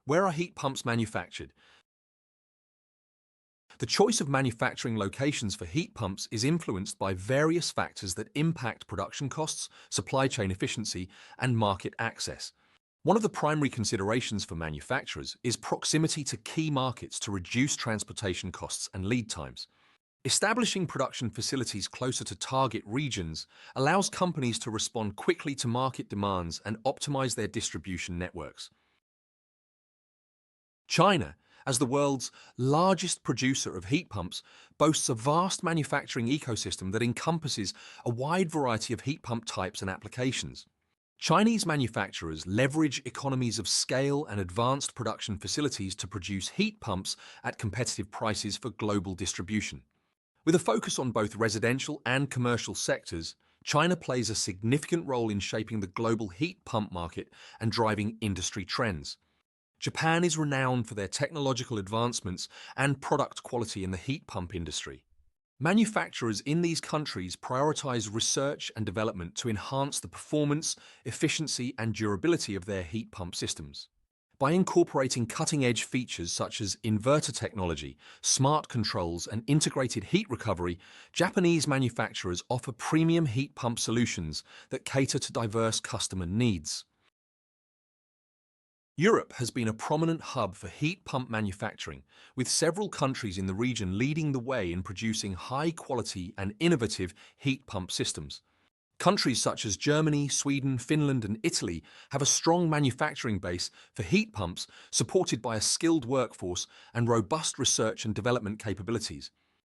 Where are heat pumps manufactured? The choice of manufacturing locations for heat pumps is influenced by various factors that impact production costs, supply chain efficiency, and market access. One of the primary considerations for manufacturers is proximity to key markets to reduce transportation costs and lead times. Establishing production facilities closer to target regions allows companies to respond quickly to market demands and optimize their distribution networks. China, as the world's largest producer of heat pumps, boasts a vast manufacturing ecosystem that encompasses a wide variety of heat pump types and applications. Chinese manufacturers leverage economies of scale and advanced production facilities to produce heat pumps at competitive prices for global distribution. With a focus on both residential and commercial sectors, China plays a significant role in shaping the global heat pump market and driving industry trends. Japan is renowned for their technological advancements and product quality in the heat pump industry. Manufacturers in these countries prioritize research and development to enhance the performance, efficiency, and durability of their heat pump systems. By incorporating cutting-edge features such as inverter technology, smart controls, and integrated heat recovery, Japanese manufacturers offer premium heat pump solutions that cater to diverse customer needs. Europe has been a prominent hub for heat pump manufacturing, with several countries in the region leading the way in producing high-quality and innovative heat pump systems. Countries such as Germany, Sweden, Finland, and Italy have a strong manufacturing base for heat pumps supported by a skilled workforce and robust research and development capabilities.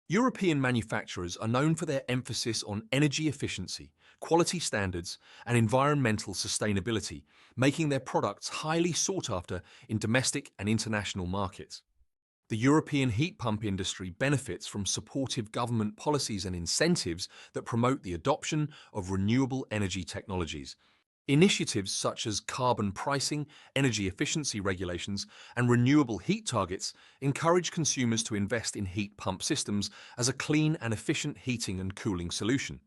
European manufacturers are known for their emphasis on energy efficiency, quality standards, and environmental sustainability, making their products highly sought after in domestic and international markets. The European heat pump industry benefits from supportive government policies and incentives that promote the adoption of renewable energy technologies. Initiatives such as carbon pricing, energy efficiency regulations, and renewable heat targets encourage consumers to invest in heat pump systems as a clean and efficient heating and cooling solution.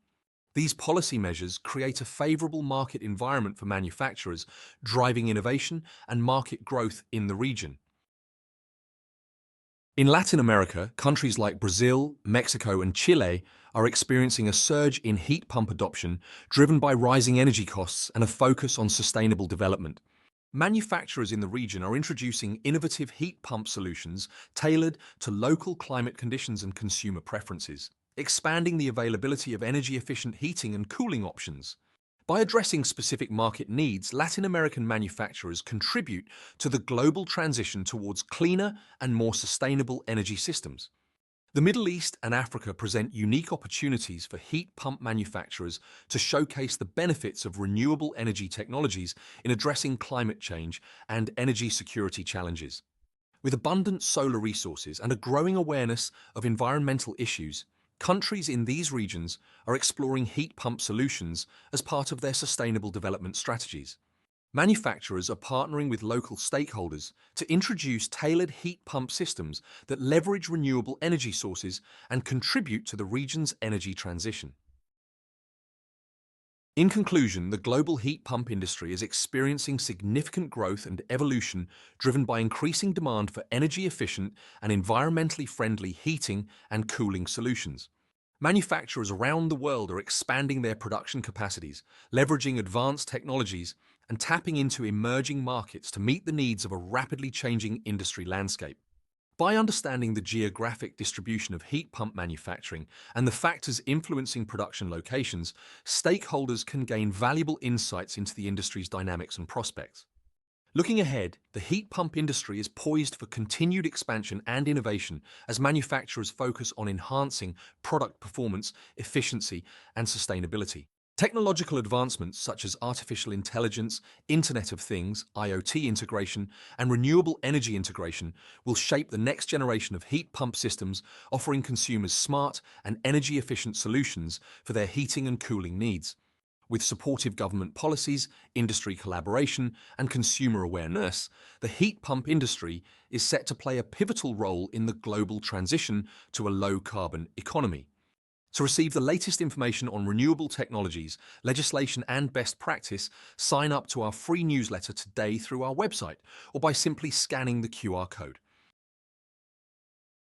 These policy measures create a favorable market environment for manufacturers, driving innovation and market growth in the region. In Latin America, countries like Brazil, Mexico, and Chile are experiencing a surge in heat pump adoption driven by rising energy costs and a focus on sustainable development. Manufacturers in the region are introducing innovative heat pump solutions tailored to local climate conditions and consumer preferences, expanding the availability of energy-efficient heating and cooling options. By addressing specific market needs, Latin American manufacturers contribute to the global transition towards cleaner and more sustainable energy systems. The Middle East and Africa present unique opportunities for heat pump manufacturers to showcase the benefits of renewable energy technologies in addressing climate change and energy security challenges. With abundant solar resources and a growing awareness of environmental issues, countries in these regions are exploring heat pump solutions as part of their sustainable development strategies. Manufacturers are partnering with local stakeholders to introduce tailored heat pump systems that leverage renewable energy sources and contribute to the region's energy transition. In conclusion, the global heat pump industry is experiencing significant growth and evolution driven by increasing demand for energy-efficient and environmentally friendly heating and cooling solutions. Manufacturers around the world are expanding their production capacities, leveraging advanced technologies, and tapping into emerging markets to meet the needs of a rapidly changing industry landscape. By understanding the geographic distribution of heat pump manufacturing and the factors influencing production locations, stakeholders can gain valuable insights into the industry's dynamics and prospects. Looking ahead, the heat pump industry is poised for continued expansion and innovation as manufacturers focus on enhancing product performance, efficiency, and sustainability. Technological advancements such as artificial intelligence, Internet of Things, IoT integration, and renewable energy integration will shape the next generation of heat pump systems, offering consumers smart and energy-efficient solutions for their heating and cooling needs. With supportive government policies, industry collaboration, and consumer awareness, the heat pump industry is set to play a pivotal role in the global transition to a low-carbon economy. To receive the latest information on renewable technologies, legislation, and best practice, sign up to our free newsletter today through our website or by simply scanning the QR code.